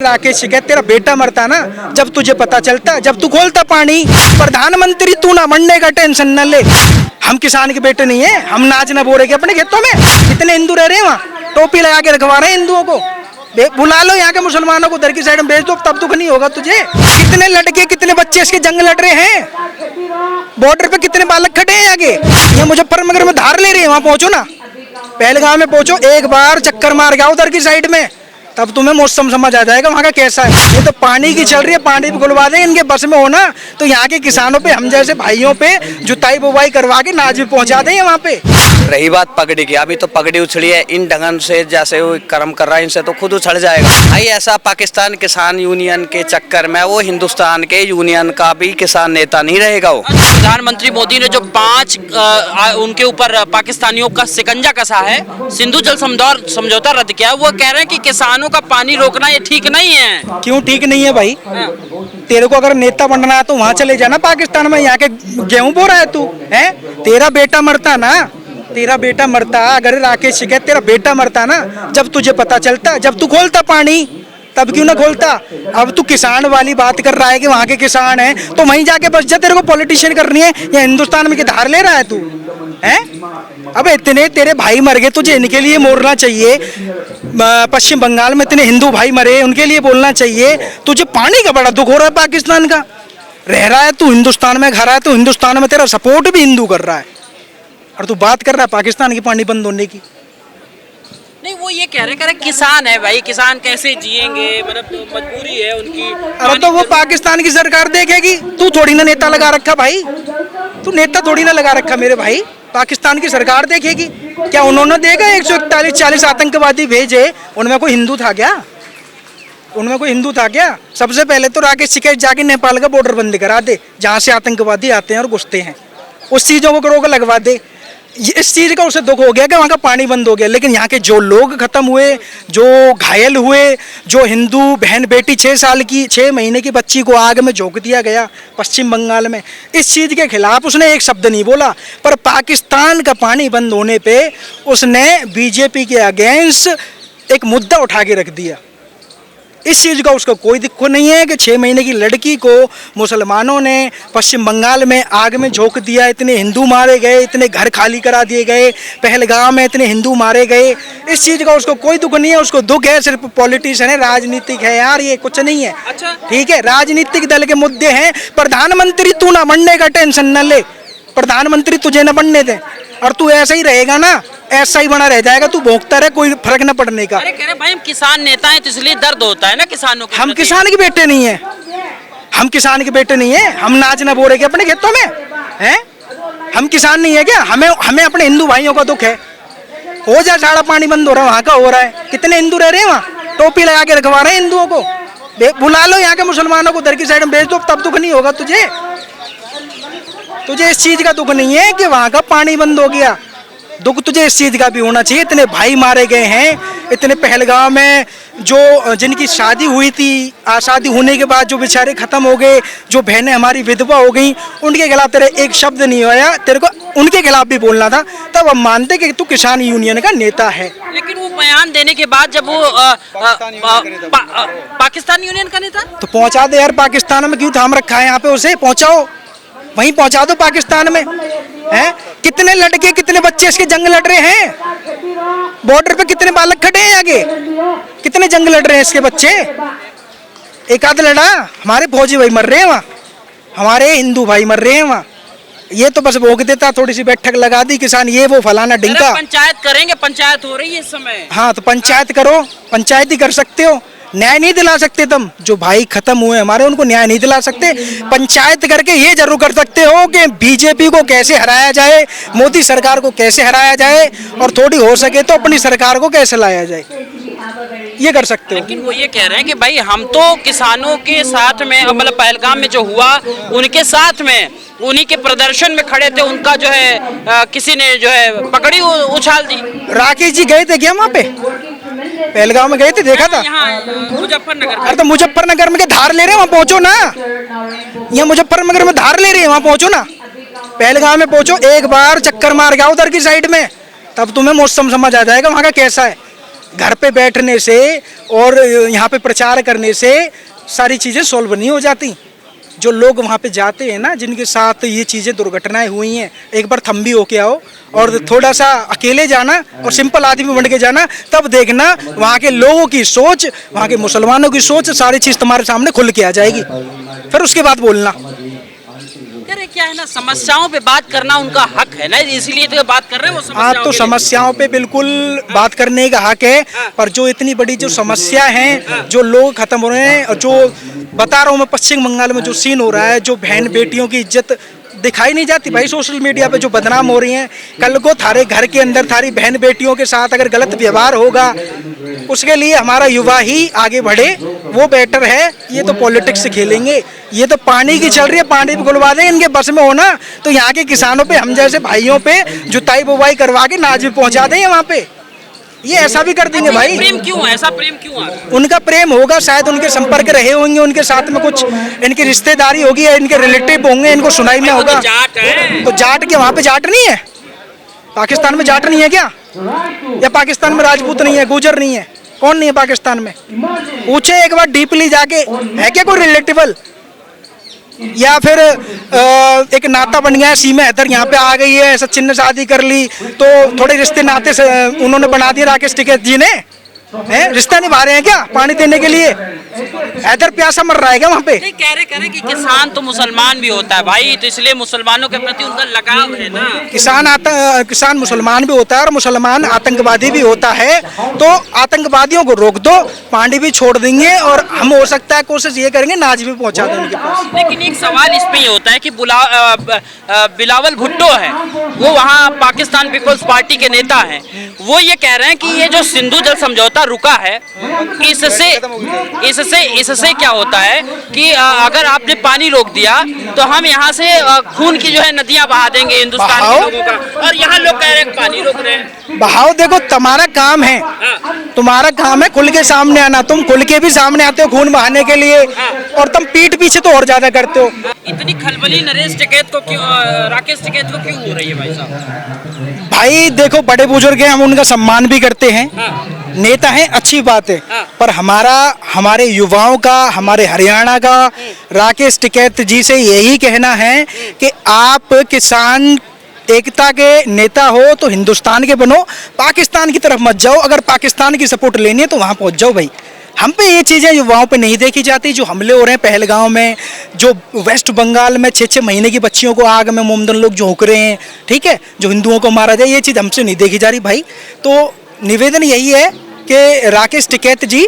राकेश शिकायत तेरा बेटा मरता ना जब तुझे पता चलता, जब तू खोलता पानी। प्रधानमंत्री तू ना बनने का टेंशन न ले। हम किसान के बेटे नहीं है, हम नाच न बोरे के अपने खेतों में। कितने हिंदू रह रहे हैं वहाँ, टोपी लगा के रखवा रहे हैं हिंदुओं को। बुला लो यहाँ के मुसलमानों को, उधर की साइड में भेज दो, तब दुख नहीं होगा तुझे। कितने लड़के कितने बच्चे इसके जंग लड़ रहे हैं, बॉर्डर पे कितने बालक खड़े हैं आगे। ये मुजफ्फरनगर में धार ले रही है, वहाँ पहुंचो ना, पहलगाम में पहुंचो, एक बार चक्कर मार के आओ उधर की साइड में, तब तुम्हें मौसम समझ आ जाएगा वहाँ का कैसा है। ये तो पानी की चल रही है, पानी भी खुलवा दें इनके बस में हो ना, तो यहाँ के किसानों पे, हम जैसे भाइयों पे जुताई बुवाई करवा के नाज भी पहुँचा दें वहाँ पे। रही बात पगड़ी की, अभी तो पगड़ी उछड़ी है, इन ढंगन से जैसे वो कर्म कर रहा है इनसे तो खुद उछड़ जाएगा भाई। ऐसा पाकिस्तान किसान यूनियन के चक्कर में वो हिंदुस्तान के यूनियन का भी किसान नेता नहीं रहेगा। वो प्रधानमंत्री मोदी ने जो 5 उनके ऊपर पाकिस्तानियों का शिकंजा कसा है, सिंधु जल समझौता रद्द किया, वो कह रहे हैं कि किसानों का पानी रोकना ये ठीक नहीं है। क्यों ठीक नहीं है भाई? तेरे को अगर नेता बनना है तो वहाँ चले जाना पाकिस्तान में, यहाँ के गेहूं बो रहा है तू है। तेरा बेटा मरता ना, तेरा बेटा मरता, अगर राकेश शिकायत तेरा बेटा मरता ना जब तुझे पता चलता, जब तू खोलता पानी, तब क्यों ना खोलता। अब तू किसान वाली बात कर रहा है कि वहाँ के किसान हैं, तो वहीं जाके बस जा। तेरे को पॉलिटिशियन करनी है या हिंदुस्तान में के धार ले रहा है तू हैं? अब इतने तेरे भाई मर गए, तुझे इनके लिए मोड़ना चाहिए। पश्चिम बंगाल में इतने हिंदू भाई मरे, उनके लिए बोलना चाहिए। तुझे पानी का बड़ा दुख हो रहा है पाकिस्तान का। रह रहा है तू हिंदुस्तान में, खा रहा है तू हिंदुस्तान में, तेरा सपोर्ट भी हिंदू कर रहा है, और तू बात कर रहा है पाकिस्तान की पानी बंद होने की। नहीं, वो ये कह रहे किसान है भाई, किसान कैसे जिएंगे, मतलब मजबूरी है उनकी। अरे तो वो पाकिस्तान की सरकार देखेगी, तू थोड़ी ना नेता लगा रखा भाई, तू नेता थोड़ी ना लगा रखा मेरे भाई। पाकिस्तान की सरकार देखेगी। क्या उन्होंने देखा 141-40 आतंकवादी भेजे, उनमें कोई हिंदू था क्या? उनमें कोई हिंदू था क्या? सबसे पहले तो राकेश शिकायत जाके नेपाल का बॉर्डर बंद करा दे, जहाँ से आतंकवादी आते हैं और घुसते हैं, उस चीज़ों को रोक लगवा दे। इस चीज़ का उसे दुख हो गया कि वहाँ का पानी बंद हो गया, लेकिन यहाँ के जो लोग खत्म हुए, जो घायल हुए, जो हिंदू बहन बेटी 6 महीने की बच्ची को आग में झोंक दिया गया पश्चिम बंगाल में, इस चीज़ के खिलाफ उसने एक शब्द नहीं बोला। पर पाकिस्तान का पानी बंद होने पे उसने बीजेपी के अगेंस्ट एक मुद्दा उठा के रख दिया। इस चीज़ का उसका कोई दिक्कत नहीं है कि 6 महीने की लड़की को मुसलमानों ने पश्चिम बंगाल में आग में झोंक दिया, इतने हिंदू मारे गए, इतने घर खाली करा दिए गए, पहलगाम में इतने हिंदू मारे गए। इस चीज़ का उसको कोई दुख नहीं है। उसको दुख है सिर्फ पॉलिटिशियन है, राजनीतिक है यार, ये कुछ नहीं है। अच्छा, ठीक है, राजनीतिक दल के मुद्दे हैं। प्रधानमंत्री तू ना बनने का टेंशन न ले, प्रधानमंत्री तुझे न बनने दे, और तू ऐसा ही रहेगा ना, ऐसा ही बना रह जाएगा, तू भोंकता रहे, कोई फर्क न पड़ने का। अरे कह रहे भाई हम किसान नेता हैं तो इसलिए दर्द होता है ना किसानों को। हम किसान के बेटे नहीं है, हम किसान के बेटे नहीं है, हम नाच न बोरे के अपने खेतों में हैं। हम किसान नहीं है क्या? हमें अपने हिंदू भाइयों का दुख है। हो जा, सारा पानी बंद हो रहा है, वहाँ का हो रहा है। कितने हिंदू रह रहे हैं वहाँ, टोपी लगा के रखवा रहे हैं हिंदुओं को। बुला लो यहाँ के मुसलमानों को, उधर की साइड में भेज दो, तब दुख नहीं होगा तुझे। तुझे इस चीज का दुख नहीं है कि वहाँ का पानी बंद हो गया, दुख तुझे इस चीज का भी होना चाहिए। इतने भाई मारे गए हैं, इतने पहलगाम में जो जिनकी शादी हुई थी, शादी होने के बाद जो बेचारे खत्म हो गए, जो बहनें हमारी विधवा हो गई, उनके खिलाफ तेरे एक शब्द नहीं आया। तेरे को उनके खिलाफ भी बोलना था, तब हम मानते कि तू किसान यूनियन का नेता है। लेकिन वो बयान देने के बाद जब वो पाकिस्तान यूनियन का नेता, तो पहुंचा दे यार, पाकिस्तान में क्यों थाम रखा है? यहाँ पे उसे पहुंचाओ, वहीं पहुंचा दो पाकिस्तान में हैं। कितने लड़के कितने बच्चे इसके जंग लड़ रहे हैं, बॉर्डर पे कितने बालक खड़े हैं आगे, कितने जंग लड़ रहे हैं इसके बच्चे। एक आध लड़ा, हमारे फौजी भाई मर रहे हैं वहाँ, हमारे हिंदू भाई मर रहे हैं वहाँ। ये तो बस भोग देता, थोड़ी सी बैठक लगा दी, किसान ये वो फलाना ढिंका। पंचायत करेंगे, पंचायत हो रही है इस समय। हाँ तो पंचायत करो, पंचायत ही कर सकते हो, न्याय नहीं दिला सकते तुम। जो भाई खत्म हुए हमारे, उनको न्याय नहीं दिला सकते। पंचायत करके ये जरूर कर सकते हो कि बीजेपी को कैसे हराया जाए, मोदी सरकार को कैसे हराया जाए, और थोड़ी हो सके तो अपनी सरकार को कैसे लाया जाए, ये कर सकते हो। लेकिन वो ये कह रहे हैं कि भाई हम तो किसानों के साथ में, मतलब पहलगाम में जो हुआ उनके साथ में, उन्हीं के प्रदर्शन में खड़े थे, उनका जो है किसी ने जो है पकड़ी उछाल दी। राकेश जी गए थे क्या वहाँ पे? पहलगाम में गए थे, देखा था? मुजफ्फरनगर। अरे तो मुजफ्फरनगर में के धार ले रहे हैं, वहाँ पहुंचो ना। यहाँ मुजफ्फरनगर में धार ले रहे हैं, वहाँ पहुंचो ना, पहलगाम में पहुंचो, एक बार चक्कर मार के आओ उधर की साइड में, तब तुम्हें मौसम समझ आ जाएगा वहाँ का कैसा है। घर पे बैठने से और यहाँ पे प्रचार करने से सारी चीज़ें सॉल्व नहीं हो जाती। जो लोग वहाँ पे जाते हैं ना, जिनके साथ ये चीज़ें दुर्घटनाएं हुई हैं, एक बार थम भी होके आओ और थोड़ा सा अकेले जाना और सिंपल आदमी बन के जाना, तब देखना वहाँ के लोगों की सोच, वहाँ के मुसलमानों की सोच, सारी चीज़ तुम्हारे सामने खुल के आ जाएगी, फिर उसके बाद बोलना। अरे क्या है ना, समस्याओं पे बात करना उनका हक है ना, इसीलिए तो बात कर रहे हैं वो हाँ, तो के लिए। समस्याओं पे बिल्कुल बात करने का हक है, पर जो इतनी बड़ी जो समस्या है, जो लोग खत्म हो रहे हैं, और जो बता रहा हूँ मैं पश्चिम बंगाल में जो सीन हो रहा है, जो बहन बेटियों की इज्जत दिखाई नहीं जाती भाई, सोशल मीडिया पे जो बदनाम हो रही हैं, कल को थारे घर के अंदर थारी बहन बेटियों के साथ अगर गलत व्यवहार होगा, उसके लिए हमारा युवा ही आगे बढ़े, वो बेटर है। ये तो पॉलिटिक्स से खेलेंगे, ये तो पानी की चल रही है, पानी भी खुलवा दें, इनके बस में होना तो यहाँ के किसानों पे, हम जैसे भाइयों पे जुताई बुवाई करवा के नाज भी पहुँचा दें वहाँ पे, ये ऐसा भी कर देंगे भाई। प्रेम क्यों है? ऐसा प्रेम क्यों आ रहा है? उनका प्रेम होगा, शायद उनके संपर्क रहे होंगे, उनके साथ में कुछ इनकी रिश्तेदारी होगी या इनके रिलेटिव होंगे, इनको सुनाई में होगा। जाट है तो जाट के वहाँ पे जाट नहीं है? पाकिस्तान में जाट नहीं है क्या? या पाकिस्तान में राजपूत नहीं है, गुजर नहीं है? कौन नहीं है पाकिस्तान में? पूछे एक बार डीपली जाके, है क्या कोई रिलेटिबल? या फिर एक नाता बन गया है, सीमा हैदर यहाँ पे आ गई है, सचिन ने शादी कर ली तो थोड़े रिश्ते नाते से उन्होंने बना दिए राकेश टिकैत जी ने, हैं? रिश्ता निभा रहे हैं क्या पानी देने के लिए? हैदर प्यासा मर रहा है क्या वहाँ पे? नहीं, कह रहे कि किसान तो मुसलमान भी होता है भाई, तो इसलिए मुसलमानों के प्रति उनका लगाव है ना। किसान मुसलमान भी होता है और मुसलमान आतंकवादी भी होता है, तो आतंकवादियों को रोक दो, पानी भी छोड़ देंगे और हम हो सकता है कोशिश ये करेंगे नाज भी पहुंचा दें उनके पास। लेकिन एक सवाल इसमें ये होता है कि बिलावल भुट्टो है, वो वहाँ पाकिस्तान पीपल्स पार्टी के नेता हैं, वो ये कह रहे हैं कि ये जो सिंधु जल समझौता रुका है, इससे क्या होता है कि अगर आपने पानी रोक दिया तो हम यहाँ से खून की जो है नदियाँ बहा देंगे हिंदुस्तान के लोगों का, और यहाँ लोग कह रहे हैं पानी रोक रहे हैं। बहाव देखो, तुम्हारा काम है, तुम्हारा काम है खुल के सामने आना, तुम खुल के भी सामने आते हो खून बहाने के लिए, और तुम पीठ पीछे तो और ज्यादा करते हो। इतनी खलबली नरेश टिकैत को क्यों, राकेश टिकैत को क्यों हो रही है भाई साहब? भाई देखो, बड़े बुजुर्ग हैं, हम उनका सम्मान भी करते हैं, नेता हैं, अच्छी बात है, पर हमारे युवाओं का, हमारे हरियाणा का राकेश टिकैत जी से यही कहना है कि आप किसान एकता के नेता हो तो हिंदुस्तान के बनो, पाकिस्तान की तरफ मत जाओ। अगर पाकिस्तान की सपोर्ट लेनी है तो वहाँ पहुँच जाओ भाई। हम पे ये चीज़ें युवाओं पे नहीं देखी जाती, जो हमले हो रहे हैं पहलगांव में, जो वेस्ट बंगाल में 6-6 महीने की बच्चियों को आग में मोमदन लोग झोंक रहे हैं, ठीक है, जो हिंदुओं को मारा जाए, ये चीज़ हमसे नहीं देखी जा रही भाई। तो निवेदन यही है कि राकेश टिकैत जी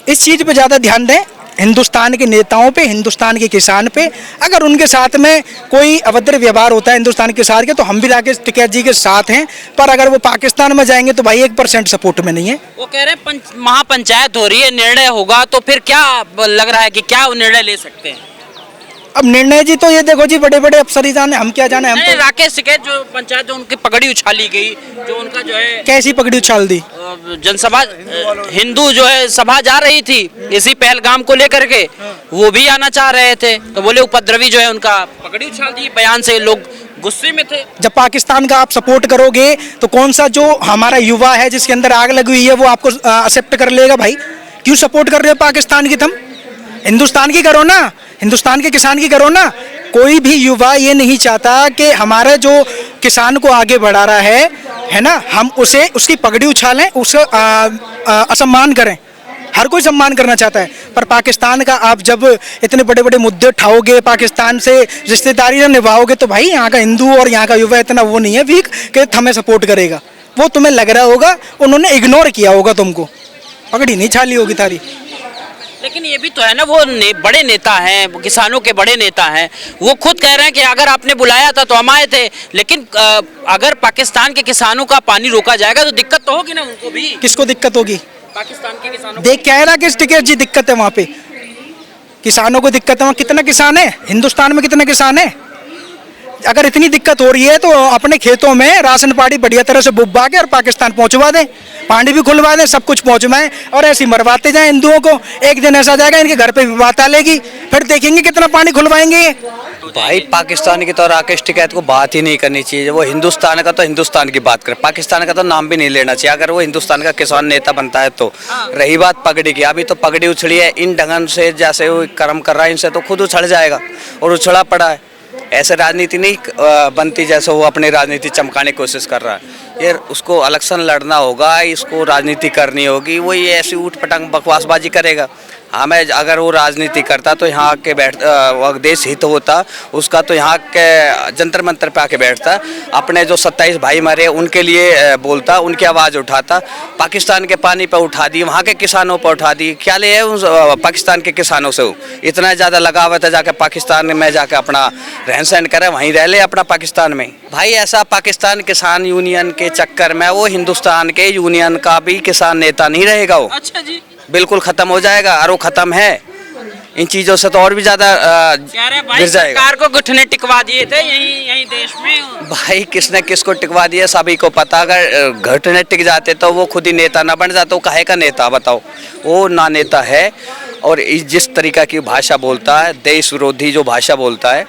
इस चीज़ पे ज़्यादा ध्यान दें, हिंदुस्तान के नेताओं पे, हिंदुस्तान के किसान पे। अगर उनके साथ में कोई अभद्र व्यवहार होता है हिंदुस्तान के किसान के, तो हम भी राकेश टिकैत जी के साथ हैं, पर अगर वो पाकिस्तान में जाएंगे तो भाई 1% सपोर्ट में नहीं है। वो कह रहे हैं महापंचायत हो रही है, निर्णय होगा, तो फिर क्या लग रहा है कि क्या निर्णय ले सकते हैं? अब निर्णय जी तो ये देखो जी, बड़े बड़े अफसर ही जाने, हम क्या जाने। हम तो राकेश टिकैत जो पंचायत, जो उनकी पगड़ी उछाली गई, जो उनका जो है कैसी पगड़ी उछाल दी? जनसभा, हिंदू जो है सभा जा रही थी इसी पहलगाम को लेकर के, वो भी आना चाह रहे थे, तो बोले उपद्रवी जो है उनका पगड़ी उछाल दी, बयान से लोग गुस्से में थे। जब पाकिस्तान का आप सपोर्ट करोगे तो कौन सा जो हमारा युवा है जिसके अंदर आग लगी हुई है वो आपको एक्सेप्ट कर लेगा भाई? क्यों सपोर्ट कर रहे हो पाकिस्तान की? तुम हिंदुस्तान की करो ना, हिंदुस्तान के किसान की करो ना। कोई भी युवा ये नहीं चाहता कि हमारे जो किसान को आगे बढ़ा रहा है ना, हम उसे, उसकी पगड़ी उछालें, उसका असम्मान करें। हर कोई सम्मान करना चाहता है, पर पाकिस्तान का आप जब इतने बड़े बड़े मुद्दे उठाओगे, पाकिस्तान से रिश्तेदारी न निभाओगे, तो भाई यहाँ का हिंदू और यहाँ का युवा इतना वो नहीं है वीक कि हमें सपोर्ट करेगा। वो तुम्हें लग रहा होगा उन्होंने इग्नोर किया होगा, तुमको पगड़ी नहीं छाली होगी तारी। लेकिन ये भी तो है ना, वो बड़े नेता हैं, किसानों के बड़े नेता हैं, वो खुद कह रहे हैं कि अगर आपने बुलाया था तो हम आए थे, लेकिन अगर पाकिस्तान के किसानों का पानी रोका जाएगा तो दिक्कत तो होगी ना उनको भी। किसको दिक्कत होगी? पाकिस्तान के किसानों देख क्या है ना, किस टिकैत जी दिक्कत है वहाँ पे, किसानों को दिक्कत है। वहाँ कितना किसान है? हिंदुस्तान में कितने किसान है? अगर इतनी दिक्कत हो रही है तो अपने खेतों में राशन पानी बढ़िया तरह से बुबा के और पाकिस्तान पहुंचवा दें, पानी भी खुलवा दें, सब कुछ पहुंचवाएं और ऐसे ही मरवाते जाएं हिंदुओं को। एक दिन ऐसा जाएगा इनके घर पे भी बात आ लेगी, फिर देखेंगे कितना पानी खुलवाएंगे ये। भाई पाकिस्तान की तो राकेश टिकैत को बात ही नहीं करनी चाहिए। वो हिंदुस्तान का तो हिंदुस्तान की बात करे, पाकिस्तान का तो नाम भी नहीं लेना चाहिए अगर वो हिंदुस्तान का किसान नेता बनता है तो। रही बात पगड़ी की, अभी तो पगड़ी उछड़ी है, इन ढंगन से जैसे वो कर्म कर रहा है इनसे तो खुद उछड़ जाएगा और उछड़ा पड़ा है। ऐसे राजनीति नहीं बनती जैसे वो अपनी राजनीति चमकाने की कोशिश कर रहा है। ये उसको इलेक्शन लड़ना होगा, इसको राजनीति करनी होगी, वो ये ऐसी ऊट पटांग बकवासबाजी करेगा। हाँ, मैं अगर वो राजनीति करता तो यहाँ के देश हित होता उसका, तो यहाँ के जंतर मंतर पे आके बैठता, अपने जो 27 भाई मरे उनके लिए बोलता, उनकी आवाज़ उठाता। पाकिस्तान के पानी पे उठा दी, वहाँ के किसानों पर उठा दी, क्या ले उस पाकिस्तान के किसानों से इतना ज़्यादा लगाव है, जाके पाकिस्तान में जाके अपना रहन सहन करे, वहीं रह ले अपना पाकिस्तान में। भाई ऐसा पाकिस्तान किसान यूनियन के चक्कर में वो हिंदुस्तान के यूनियन का भी किसान नेता नहीं रहेगा, वो अच्छा जी, बिल्कुल खत्म हो जाएगा। और वो खत्म है, इन चीजों से तो और भी ज्यादा गिर जाएगा। सरकार को घुटने टिकवा दिए थे यही देश में। भाई किसने किसको टिकवा दिया सभी को पता। अगर घुटने टिक जाते तो वो खुद ही नेता ना बन जाता, वो काहे का नेता बताओ। वो ना नेता है, और जिस तरीका की भाषा बोलता है, देश विरोधी जो भाषा बोलता है,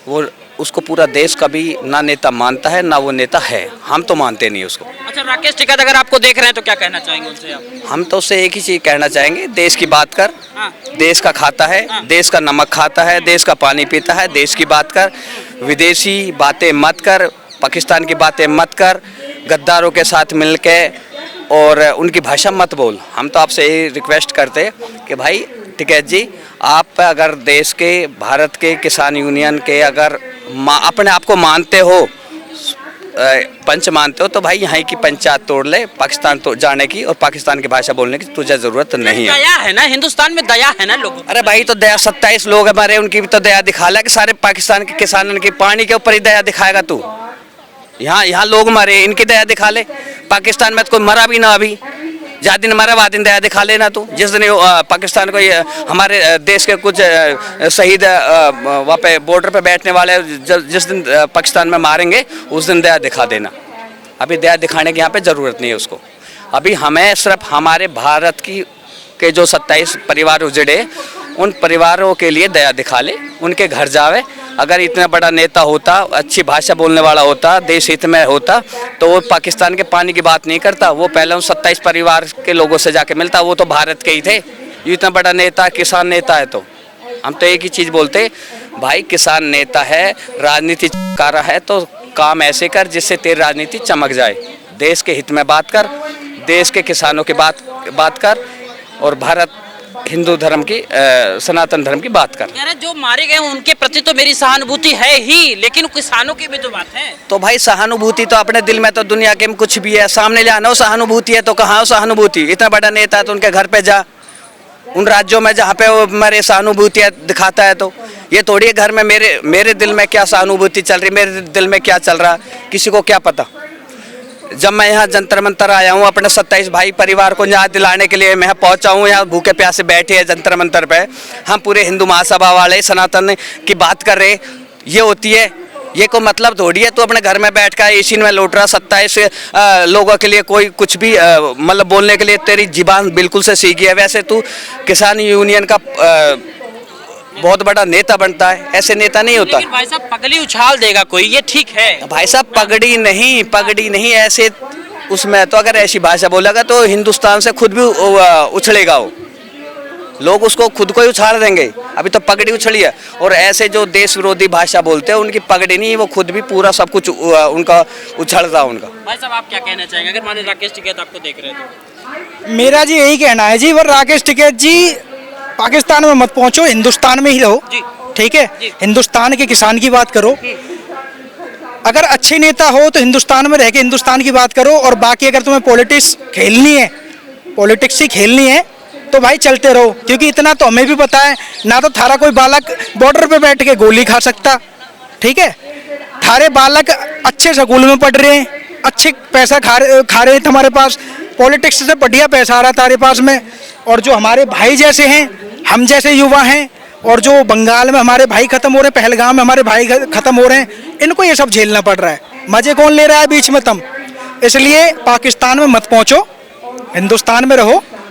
वो उसको पूरा देश कभी ना नेता मानता है ना वो नेता है। हम तो मानते नहीं उसको। अच्छा, राकेश टिकैत अगर आपको देख रहे हैं तो क्या कहना चाहेंगे उनसे आप? हम तो उससे एक ही चीज कहना चाहेंगे, देश की बात कर। हाँ। देश का खाता है, देश का नमक खाता है, देश का पानी पीता है, देश की बात कर। विदेशी बातें मत कर, पाकिस्तान की बातें मत कर, गद्दारों के साथ मिलके और उनकी भाषा मत बोल। हम तो आपसे यही रिक्वेस्ट करते कि भाई टिकैत जी, आप अगर देश के, भारत के किसान यूनियन के अगर अपने आप को मानते हो, पंच मानते हो, तो भाई यहाँ की पंचायत तोड़ ले, पाकिस्तान तो जाने की और पाकिस्तान की भाषा बोलने की तुझे जरूरत नहीं है। दया है ना, हिंदुस्तान में दया है ना लोगों। अरे भाई तो दया, 27 लोग हमारे, उनकी भी तो दया दिखा ले कि सारे पाकिस्तान के किसानों की पानी के ऊपर ही दया दिखाएगा तू। यहाँ लोग मरे, इनकी दया दिखा ले। पाकिस्तान में तो कोई मरा भी ना, अभी जहाँ दिन मरा वहाँ दिन दया दिखा लेना तू। जिस दिन पाकिस्तान को, हमारे देश के कुछ शहीद वहाँ पे बॉर्डर पे बैठने वाले जिस दिन पाकिस्तान में मारेंगे उस दिन दया दिखा देना। अभी दया दिखाने की यहाँ पे ज़रूरत नहीं है उसको। अभी हमें सिर्फ हमारे भारत की के जो 27 परिवार उजड़े, उन परिवारों के लिए दया दिखा ले, उनके घर जावे। अगर इतना बड़ा नेता होता, अच्छी भाषा बोलने वाला होता, देश हित में होता, तो वो पाकिस्तान के पानी की बात नहीं करता। वो पहले उन 27 परिवार के लोगों से जाके मिलता। वो तो भारत के ही थे। इतना बड़ा नेता, किसान नेता है, तो हम तो एक ही चीज़ बोलते, भाई किसान नेता है, राजनीति कर रहा है, तो काम ऐसे कर जिससे तेरी राजनीति चमक जाए। देश के हित में बात कर, देश के किसानों की बात कर, और भारत हिंदू धर्म की, सनातन धर्म की बात कर। यार जो मारे गए उनके प्रति तो मेरी सहानुभूति है ही, लेकिन किसानों की भी तो बात है। तो भाई सहानुभूति तो अपने दिल में, तो दुनिया के में कुछ भी है, सामने लाना हो सहानुभूति है तो कहाँ हो सहानुभूति। इतना बड़ा नेता है तो उनके घर पे जा, उन राज्यों में जहाँ पे वो मेरे सहानुभूति दिखाता है। तो ये थोड़ी घर में मेरे दिल में क्या सहानुभूति चल रही, मेरे दिल में क्या चल रहा, किसी को क्या पता। जब मैं यहाँ जंतर मंतर आया हूँ, अपने 27 भाई परिवार को याद दिलाने के लिए मैं पहुँचा हूँ। यहाँ भूखे प्यासे बैठे हैं जंतर मंतर पे, हम पूरे हिंदू महासभा वाले सनातन की बात कर रहे। ये होती है, ये को मतलब थोड़ी है तू अपने घर में बैठ कर एसी में लौट रहा। 27 लोगों के लिए कोई कुछ भी मतलब बोलने के लिए तेरी जीबान बिल्कुल से सीखी है। वैसे तू किसान यूनियन का बहुत बड़ा नेता बनता है, ऐसे नेता नहीं होता। लेकिन भाई साहब पगड़ी उछाल देगा कोई, ये ठीक है भाई साहब। पगड़ी नहीं ऐसे, उसमें तो अगर ऐसी भाषा बोलेगा तो हिंदुस्तान से खुद भी उछलेगा वो, लोग उसको खुद को ही उछाल देंगे। अभी तो पगड़ी उछली है, और ऐसे जो देश विरोधी भाषा बोलते हैं उनकी पगड़ी नहीं, वो खुद भी पूरा सब कुछ उनका उछलता उनका। भाई साहब आप क्या कहना चाहेंगे अगर माने राकेश टिकैत आपको देख रहे हैं तो? मेरा जी यही कहना है जी, वो राकेश टिकैत जी पाकिस्तान में मत पहुंचो, हिंदुस्तान में ही रहो, ठीक है। हिंदुस्तान के किसान की बात करो। अगर अच्छे नेता हो तो हिंदुस्तान में रह के हिंदुस्तान की बात करो, और बाकी अगर तुम्हें पॉलिटिक्स ही खेलनी है तो भाई चलते रहो। क्योंकि इतना तो हमें भी पता है, ना तो थारा कोई बालक बॉर्डर पे बैठ के गोली खा सकता, ठीक है। थारे बालक अच्छे स्कूल में पढ़ रहे हैं, अच्छे पैसा खा रहे हैं, तुम्हारे पास पॉलिटिक्स से बढ़िया पैसा आ रहा है तारे पास में। और जो हमारे भाई जैसे हैं, हम जैसे युवा हैं, और जो बंगाल में हमारे भाई खत्म हो रहे हैं, पहलगाम में हमारे भाई खत्म हो रहे हैं, इनको ये सब झेलना पड़ रहा है। मजे कौन ले रहा है बीच में तुम? इसलिए पाकिस्तान में मत पहुंचो, हिंदुस्तान में रहो।